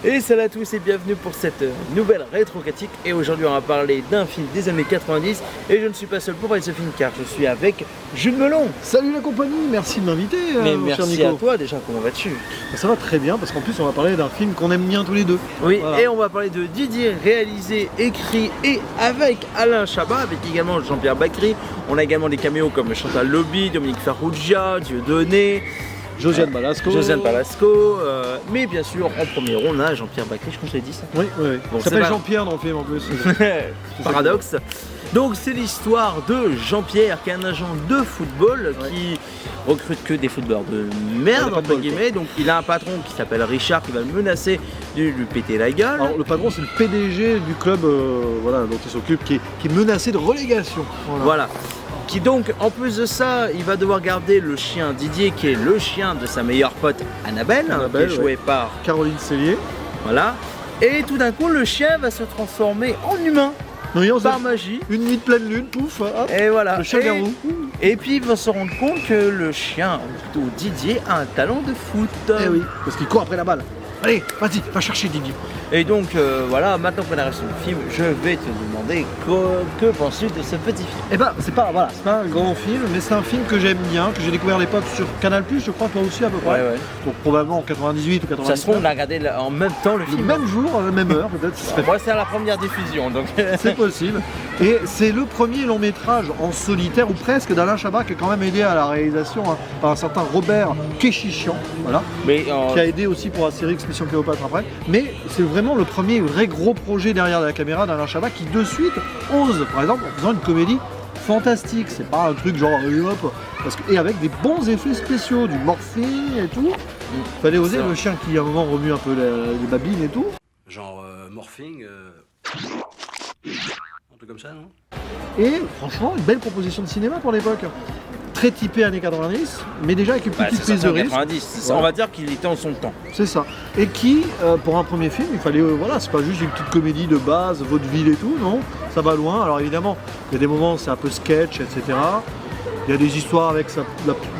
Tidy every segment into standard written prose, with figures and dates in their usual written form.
Et salut à tous et bienvenue pour cette nouvelle rétro-critique. Et aujourd'hui on va parler d'un film des années 90. Et je ne suis pas seul pour parler de ce film car je suis avec Jules Melon. Salut la compagnie, merci de m'inviter. Mais mon cher merci Nico. à toi déjà, comment vas-tu? Ça va très bien parce qu'en plus on va parler d'un film qu'on aime bien tous les deux. Oui, Voilà. et on va parler de Didier, réalisé, écrit et avec Alain Chabat, avec également Jean-Pierre Bacri. On a également des caméos comme Chantal Lobby, Dominique Farrugia, Dieudonné, Josiane Balasco. Josiane Balasco, mais bien sûr en premier rôle on a Jean-Pierre Bacri, je crois que je l'ai dit ça. Oui. Bon, Il c'est s'appelle pas- Jean-Pierre dans le film en plus. Paradoxe. Donc c'est l'histoire de Jean-Pierre qui est un agent de football qui recrute que des footballeurs de merde Ouais, pas de entre bol, guillemets. Donc il a un patron qui s'appelle Richard qui va le menacer de lui péter la gueule. Alors le patron c'est le PDG du club dont il s'occupe qui est menacé de relégation. Voilà. Qui donc, en plus de ça, il va devoir garder le chien Didier, qui est le chien de sa meilleure pote Annabelle, Annabelle, qui est jouée par... Caroline Cellier. Voilà. Et tout d'un coup, le chien va se transformer en humain, Non, il y a par magie. une nuit de pleine lune, pouf, hop, Et voilà. le chien garou. Et puis, il va se rendre compte que le chien, ou plutôt Didier, a un talent de foot. Eh oui, parce qu'il court après la balle. Allez, vas-y, va chercher Didier. Et donc, voilà, maintenant qu'on a reçu le film, je vais te demander que penses-tu de ce petit film? Eh ben, c'est pas un grand film, mais c'est un film que j'aime bien, que j'ai découvert à l'époque sur Canal+, je crois, toi aussi à peu près. Ouais. Donc probablement en 98 ou 99. Ça se trouve, on a regardé en même temps le Le film. même jour, à la même heure peut-être. Moi, c'est à la première diffusion, donc... C'est possible. Et c'est le premier long métrage en solitaire, ou presque, d'Alain Chabat, qui est quand même aidé à la réalisation par un certain Robert Kéchichian, voilà, Mais qui a aidé aussi pour Astérix Mission Cléopâtre après. Mais c'est vraiment le premier vrai gros projet derrière la caméra d'Alain Chabat qui de suite ose, par exemple, en faisant une comédie fantastique. C'est pas un truc genre hop, et avec des bons effets spéciaux, du morphing et tout. Fallait oser, Ça. le chien qui à un moment remue un peu les babines et tout. Genre morphing, un truc comme ça, non? Et franchement, une belle proposition de cinéma pour l'époque. Très typé années 90, mais déjà avec une bah, petite c'est prise sorti de en risque. 90, c'est ça. Ouais. On va dire qu'il était en son temps. C'est ça. Et qui, pour un premier film, il fallait, c'est pas juste une petite comédie de base, vaudeville et tout, non, ça va loin. Alors évidemment, il y a des moments, c'est un peu sketch, etc. Il y a des histoires avec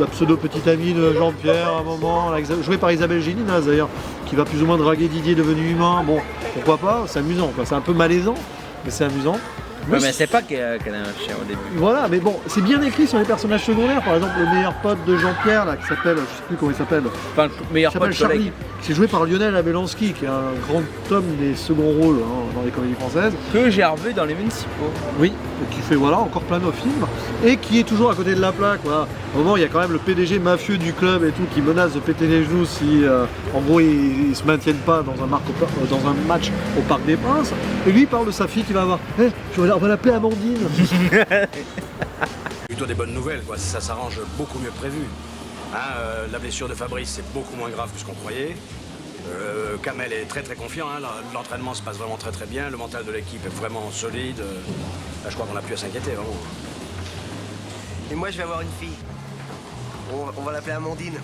la pseudo petite amie de Jean-Pierre à un moment, jouée par Isabelle Gélinas d'ailleurs, qui va plus ou moins draguer Didier devenu humain. Bon, pourquoi pas, c'est amusant, quoi. C'est un peu malaisant, mais c'est amusant. Ouais, mais c'est pas qu'elle a un chien au début. Voilà, mais bon, c'est bien écrit sur les personnages secondaires. Par exemple, le meilleur pote de Jean-Pierre, là, qui s'appelle, je sais plus comment il s'appelle, Enfin, le meilleur qui s'appelle pote Charlie, collègue qui est joué par Lionel Abelansky, qui est un grand homme des seconds rôles dans les comédies françaises. que j'ai revu dans les municipaux. Oui, et qui fait encore plein de films, et qui est toujours à côté de la plaque. Voilà. Au moment, il y a quand même le PDG mafieux du club et tout qui menace de péter les genoux si, en gros, ils se maintiennent pas dans un match au Parc des Princes. Et lui, il parle de sa fille qui va avoir. On va l'appeler Amandine. Plutôt des bonnes nouvelles, quoi. Ça s'arrange beaucoup mieux que prévu. La blessure de Fabrice, c'est beaucoup moins grave que ce qu'on croyait. Kamel est très très confiant, l'entraînement se passe vraiment très très bien, le mental de l'équipe est vraiment solide. Là, je crois qu'on n'a plus à s'inquiéter, vraiment. Et moi, je vais avoir une fille. On va l'appeler Amandine.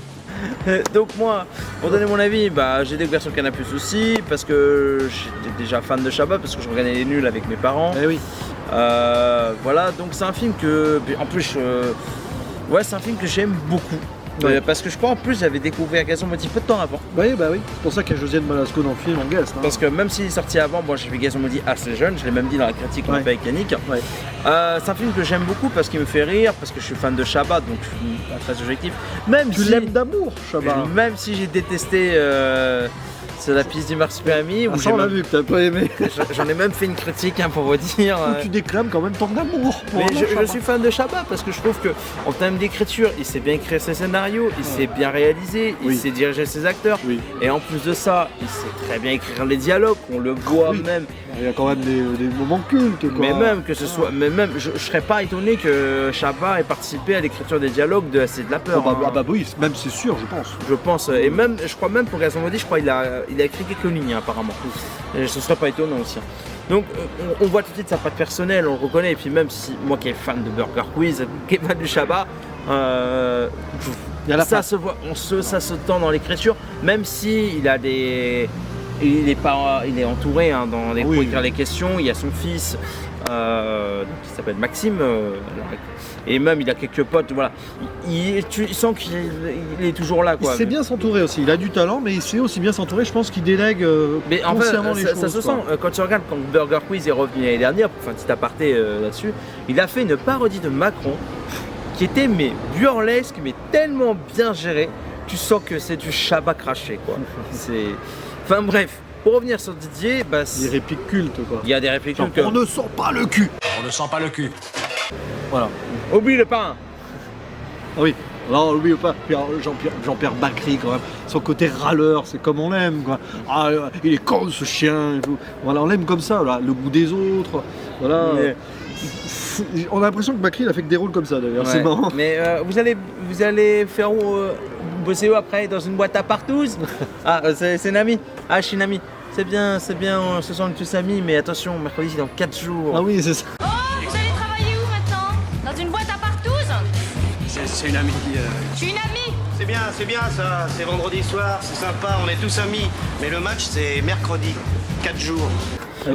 Donc moi, pour donner mon avis, bah, j'ai découvert sur Canal+ aussi, parce que j'étais déjà fan de Chabat, parce que je regardais les nuls avec mes parents. Eh oui. Voilà, donc c'est un film que, en plus, c'est un film que j'aime beaucoup. Ouais. Parce que je crois en plus j'avais découvert Gazon Maudit peu de temps avant. Bah oui, c'est pour ça qu'il y a Josiane Balasco dans le film en guest. Parce que même s'il est sorti avant, moi j'ai vu Gazon Maudit assez jeune, je l'ai même dit dans la critique qu'on a Ouais. fait avec Yannick. Ouais. C'est un film que j'aime beaucoup parce qu'il me fait rire, parce que je suis fan de Chabat, donc je suis pas très objectif. Même Tu si, l'aimes d'amour, Chabat. même si j'ai détesté C'est la piste du marsupilami. Ah, ça, on l'a vu que t'as pas aimé. J'en ai même fait une critique pour vous dire. Où tu déclames quand même tant d'amour. pour Mais un je Chabat. suis fan de Chabat parce que je trouve que en termes d'écriture, il sait bien écrire ses scénarios, il sait bien réaliser, il Oui. sait diriger ses acteurs. Oui. Et en plus de ça, il sait très bien écrire les dialogues, on le voit Oui. même. Il y a quand même des moments cultes. Quoi. Mais même que ce soit, mais même, je serais pas étonné que Chabat ait participé à l'écriture des dialogues de C'est de la peur. Oh, bah, hein. bah oui, même c'est sûr, je pense. Je pense, et même, je crois même pour Gazon Maudit, je crois il a écrit quelques lignes apparemment. Et ce serait pas étonnant aussi. Donc on voit tout de suite sa patte personnelle, on le reconnaît, et puis même si moi qui est fan de Burger Quiz, qui est fan du Chabat, Il y a la ça patte. se voit, ça se tend dans l'écriture, même si il a des il est entouré hein, pour Oui. écrire les questions. Il y a son fils qui s'appelle Maxime. Et même il a quelques potes. Voilà. Tu sens qu'il est toujours là. Il Quoi. sait bien s'entourer aussi. Il a du talent, mais il sait aussi bien s'entourer. Je pense qu'il délègue Mais en fait, consciemment les choses. ça se sent. Quand tu regardes quand Burger Quiz est revenu l'année dernière, pour faire un petit aparté là-dessus, il a fait une parodie de Macron qui était mais burlesque, mais tellement bien gérée. Tu sens que c'est du Chabat craché. Quoi. Enfin bref, pour revenir sur Didier, Des répliques cultes, quoi. il y a des répliques Genre, que... on ne sent pas le cul. On ne sent pas le cul. Voilà. Oublie le pain. Ah oui. Alors, n'oublie pas, Jean-Pierre Bacry, quand même. Son côté râleur, c'est comme on l'aime, quoi. Ah, il est con, ce chien, et tout. Voilà, on l'aime comme ça, voilà. Le goût des autres. Voilà. Mais- On a l'impression que Bacry, il a fait que des rôles comme ça, d'ailleurs. C'est Ouais. marrant. Mais vous allez faire où bosser où après dans une boîte à partouze? Ah, c'est une amie. Ah, je suis une amie. C'est bien, on se sent tous amis, mais attention, mercredi c'est dans 4 jours. Ah oui, c'est ça. Oh, vous allez travailler où maintenant? Dans une boîte à partouze? C'est une amie. Je suis une amie. C'est bien ça, c'est vendredi soir, c'est sympa, on est tous amis. Mais le match c'est mercredi, 4 jours.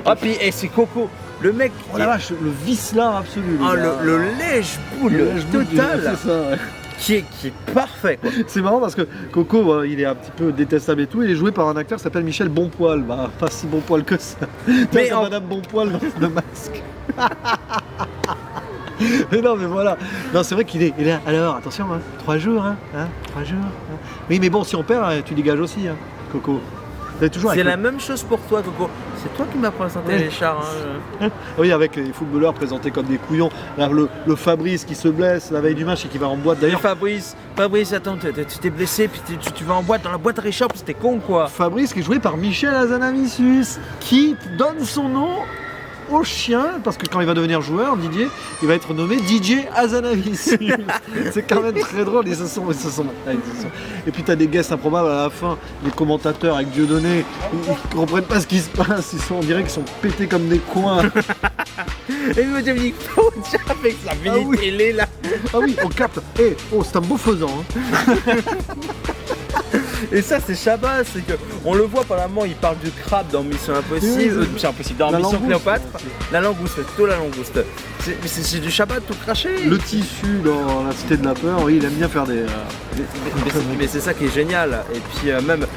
Ah, puis c'est Coco, le mec. Oh la vache, le vicelard absolu. Ah, gars. le lèche-boule Le lèche-boule, total, C'est ça, ouais. qui est parfait. Quoi. C'est marrant parce que Coco, il est un petit peu détestable et tout. Il est joué par un acteur qui s'appelle Michel Bonpoil. Bah, pas si Bonpoil que ça. Mais T'as Madame Bonpoil dans le masque. Mais non, mais voilà. Non, c'est vrai qu'il est là. Alors, attention, 3 jours, 3 jours. Oui, mais bon, si on perd, tu dégages aussi, Coco. T'es toujours C'est avec la même chose pour toi, Coco. C'est toi qui m'as présenté Ouais. les chars. Oui, avec les footballeurs présentés comme des couillons. Là, le Fabrice qui se blesse la veille du match et qui va en boîte. D'ailleurs, D'ailleurs, Fabrice, attends, tu t'es blessé, puis tu vas en boîte, dans la boîte à Richard, c'était con quoi. Fabrice qui est joué par Michel Hazanavicius, qui donne son nom au chien, parce que quand il va devenir joueur, Didier, il va être nommé DJ Hazanavicius. C'est quand même très drôle, ils se sont. Et puis t'as des guests improbables à la fin, les commentateurs avec Dieudonné, ils comprennent pas ce qui se passe, on dirait qu'ils sont pétés comme des coins. Et me Dominique Faudia avec sa mini oui. télé là. Ah oui, on capte. Oh, c'est un beau faisant. Et ça c'est Chabat, c'est que on le voit pendant un moment, il parle du crabe dans Mission Impossible, Oui, Mission Impossible, dans la Mission langouste. Cléopâtre, la langouste, plutôt la langouste. C'est du Chabat tout craché. Le tissu dans la Cité de la Peur, oui, il aime bien faire des. Mais c'est ça qui est génial. Et puis même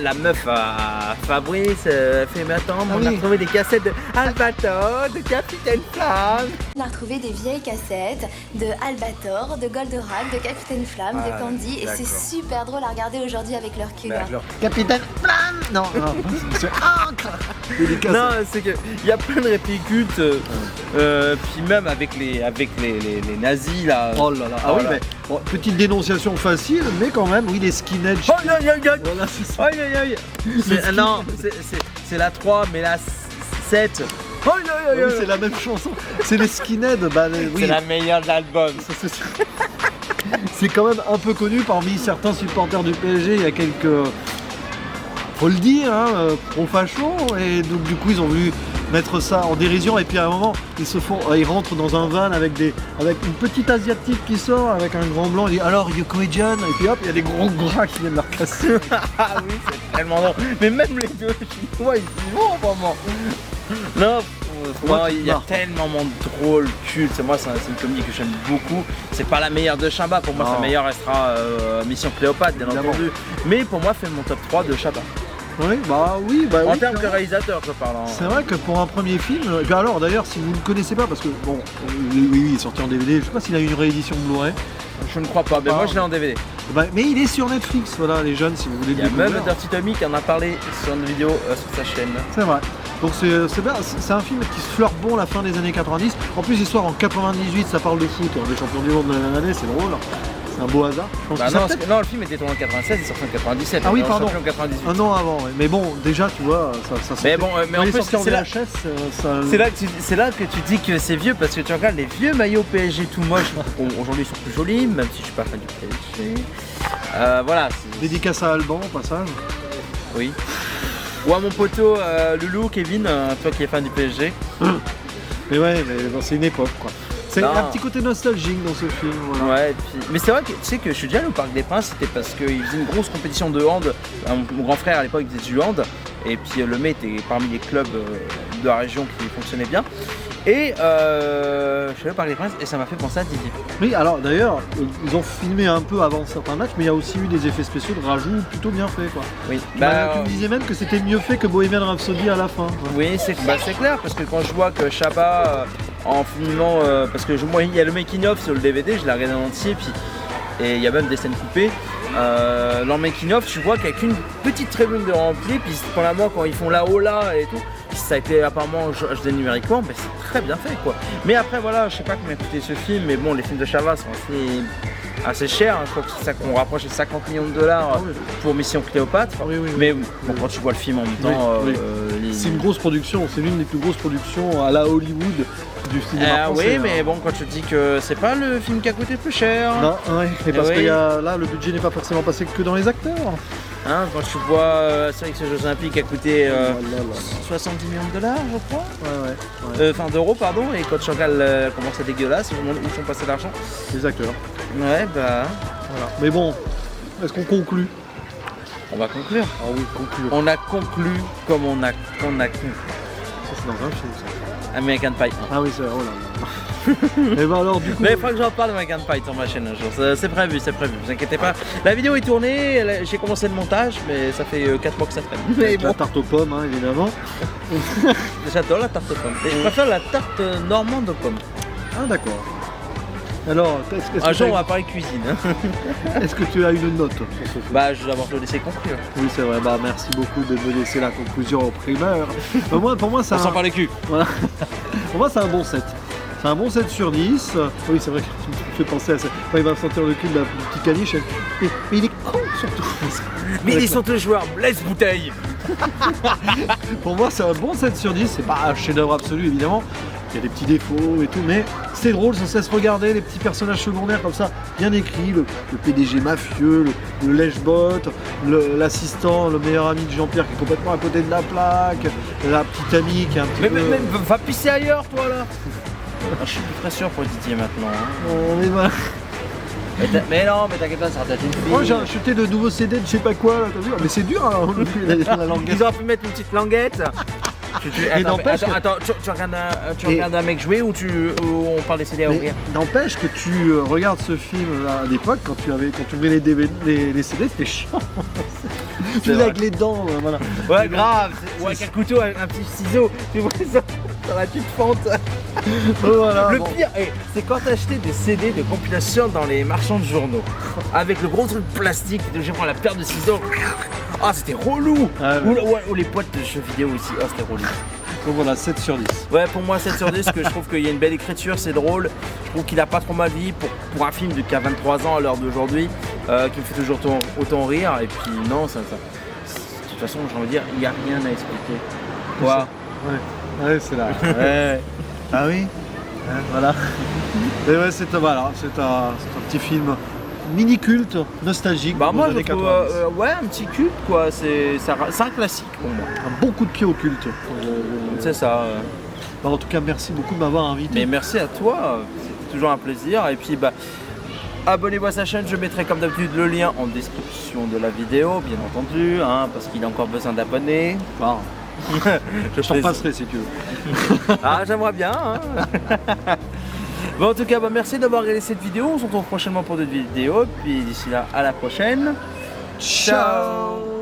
la meuf à Fabrice fait mais attends, on a oui. trouvé des cassettes de Albator, de Capitaine Flamme. On a retrouvé des vieilles cassettes de Albator, de Goldorak, de Capitaine Flamme, de Candy, et c'est super drôle à regarder aujourd'hui avec leur cul. Capitaine Flamme. Non, c'est dédicace. Non, c'est que il y a plein de répliques cultes, puis même avec les nazis là. Oh là là. Ah oui, mais bon, petite dénonciation facile, mais quand même, oui, les skinheads. Oh, aïe, aïe, aïe. Voilà, c'est ça. Aïe, aïe, aïe. Non, c'est la 3, mais la 7. Aïe, aïe, aïe, Oui, aïe. c'est la même chanson. C'est les skinheads. Bah, oui. C'est la meilleure de l'album. C'est quand même un peu connu parmi certains supporters du PSG. Il y a quelques, faut le dire, pro-facho, et donc du coup ils ont voulu mettre ça en dérision. Et puis à un moment, ils rentrent dans un van avec une petite asiatique qui sort avec un grand blanc. Il dit alors you Korean, et puis hop, il y a des gros bras qui viennent leur casser. Ah oui, c'est tellement drôle. Mais même les deux chinois, ils y vont vraiment. Non, Moi, il y a non. tellement de drôles, cultes. Moi, c'est une comédie que j'aime beaucoup. C'est pas la meilleure de Chabat. Pour moi, Non. sa meilleure restera Mission Cléopâtre, bien Évidemment. entendu. Mais pour moi, fait mon top 3 de Chabat. Oui, En oui, termes de clairement. réalisateur, je parle. C'est vrai que pour un premier film, et puis alors d'ailleurs si vous ne le connaissez pas, parce que bon, oui, il est sorti en DVD, je sais pas s'il a eu une réédition Blu-ray, Je ne crois pas, mais Ah. moi je l'ai en DVD. mais il est sur Netflix, voilà les jeunes si vous voulez Il y le a même découvrir. Dirty Tommy qui en a parlé sur une vidéo sur sa chaîne. C'est vrai. Donc c'est bien, c'est un film qui se fleure bon la fin des années 90. En plus l'histoire en 98, ça parle de foot, les champions du monde de la même année, c'est drôle. C'est un beau hasard. Je pense Bah que ça non, peut-être non, le film était tourné en 96, il est sorti en 97. Ah oui, il est pardon. sorti en 98. un an avant, ouais. Mais bon, déjà tu vois, ça Mais bon, mais en il est plus, sorti en c'est là- VHS, ça... C'est là que tu dis que c'est vieux parce que tu regardes les vieux maillots PSG tout moches. Bon, aujourd'hui ils sont plus jolis, même si je suis pas fan du PSG. Voilà. Dédicace à Alban au passage. Oui. Ou à mon poteau Loulou, Kevin, toi qui es fan du PSG. Mais ouais, mais bon, c'est une époque quoi. C'est Non. un petit côté nostalgique dans ce film. Voilà. Ouais, et puis... mais c'est vrai que tu sais que je suis déjà allé au Parc des Princes, c'était parce qu'ils faisaient une grosse compétition de hand. Mon grand frère à l'époque il faisait du hand, et puis le Mets était parmi les clubs de la région qui fonctionnaient bien. Et je suis allé au Parc des Princes et ça m'a fait penser à Didier. Oui, alors d'ailleurs, ils ont filmé un peu avant certains matchs, mais il y a aussi eu des effets spéciaux de rajout plutôt bien faits, quoi. Oui, Tu me disais même que c'était mieux fait que Bohemian Rhapsody à la fin. Quoi. oui c'est clair, parce que quand je vois que Chabat, en filmant, parce que moi il y a le making of sur le DVD, je l'ai regardé en entier, puis et il y a même des scènes coupées. Dans le making of, tu vois qu'avec une petite tribune de rempli, puis cependant quand ils font là-haut là et tout, ça a été apparemment HD numériquement, mais c'est très bien fait quoi. Mais après voilà, je sais pas combien coûtait ce film, mais bon les films de Chabat sont assez chers, hein. Je crois que c'est ça qu'on rapproche de 50 millions de dollars pour Mission Cléopâtre. Oui. Mais bon, quand tu vois le film en même temps, C'est une grosse production, c'est l'une des plus grosses productions à la Hollywood du cinéma français. Oui, mais bon, quand tu dis que c'est pas le film qui a coûté le plus cher. Non, ouais, et parce oui. que là, le budget n'est pas forcément passé que dans les acteurs. Hein, quand tu vois c'est vrai que ces Jeux Olympiques a coûté 70 millions de dollars, je crois. Ouais. Enfin d'euros, pardon. Et quand tu regardes comment c'est dégueulasse, où sont passés l'argent. Les acteurs. Ouais, bah. Voilà. Mais bon, est-ce qu'on conclut? On va conclure. Ah oui, conclure. On a conclu comme on a conclu. Ça, c'est dans un film, ça. American Pie. Ah oui, c'est vrai. Oh là là. Et ben alors, du coup. Mais il faudra que j'en parle de American Pie sur ma chaîne un jour. C'est prévu, vous inquiétez pas. La vidéo est tournée, j'ai commencé le montage, mais ça fait 4 mois que ça traîne. Mais Avec la bon, tarte aux pommes, hein, évidemment. j'adore la tarte aux pommes. Et je préfère la tarte normande aux pommes. Ah d'accord. Alors, est-ce Un que, jour, on va parler cuisine. Hein. est-ce que tu as une note sur ce film? Bah, je vais d'abord te laisser conclure. Oui, c'est vrai. Bah, merci beaucoup de me laisser la conclusion au primeur. Pour moi, c'est On s'en parle les culs. Voilà. Pour moi, c'est un bon 7. C'est un bon 7 sur 10. Oui, c'est vrai que tu me fais penser à ça. Quand il va sentir le cul de la petite caniche. Mais il est con surtout. Mais ils sont tous joueurs, Blaise Bouteille. Pour moi, c'est un bon 7 sur 10. C'est pas un chef-d'œuvre absolu, évidemment. Il y a des petits défauts et tout, mais c'est drôle, ça cesse regarder les petits personnages secondaires comme ça, bien écrits, le PDG mafieux, le lèche-bot, l'assistant, le meilleur ami de Jean-Pierre qui est complètement à côté de la plaque, la petite amie qui est un petit peu... Mais va pisser ailleurs, toi, là. Je suis plus très sûr pour Didier maintenant. Hein. Mais voilà. Mais non, mais t'inquiète pas, ça va être une fille. Moi j'ai acheté de nouveaux CD de je sais pas quoi, là, t'as vu? Mais c'est dur hein, la languette. Ils auraient pu mettre une petite languette. Attends, tu regardes un mec jouer ou on parle des CD à Mais ouvrir? n'empêche que tu regardes ce film à l'époque, quand tu ouvrais les DVD, les CD, c'était chiant. Tu faisais avec les dents, voilà. Ouais, grave. Ou avec un couteau, avec un petit ciseau. Tu vois ça dans la petite fente. Voilà, Le bon. pire, c'est quand t'achetais des CD de compilation dans les marchands de journaux. Avec le gros truc plastique, je prends la paire de ciseaux. Ah, c'était relou. Ah, ouais. Ou les boîtes de jeux vidéo aussi. Ah, c'était relou. Donc voilà, 7 sur 10. Ouais, pour moi 7 sur 10, que je trouve qu'il y a une belle écriture, c'est drôle. Je trouve qu'il a pas trop mal vieilli pour un film qui a 23 ans à l'heure d'aujourd'hui, qui me fait toujours autant rire. Et puis non, ça. De toute façon, j'ai envie de dire, il n'y a rien à expliquer. Quoi? Ouais, c'est là. Ouais. Ah oui. Hein, voilà. Et ouais, c'est un petit film mini culte, nostalgique. Bah des moi je années trouve 90. ouais, un petit culte quoi, c'est un classique pour moi. Un bon coup de pied au culte. C'est ça. Bah, en tout cas, merci beaucoup de m'avoir invité. Mais merci à toi, c'est toujours un plaisir. Et puis bah abonnez-vous à sa chaîne, je mettrai comme d'habitude le lien en description de la vidéo, bien entendu, hein, parce qu'il a encore besoin d'abonnés. Enfin, je t'en passerai si tu veux. Ah, j'aimerais bien. Hein. Bon, en tout cas, bah, merci d'avoir regardé cette vidéo. On se retrouve prochainement pour d'autres vidéos. Puis d'ici là, à la prochaine. Ciao.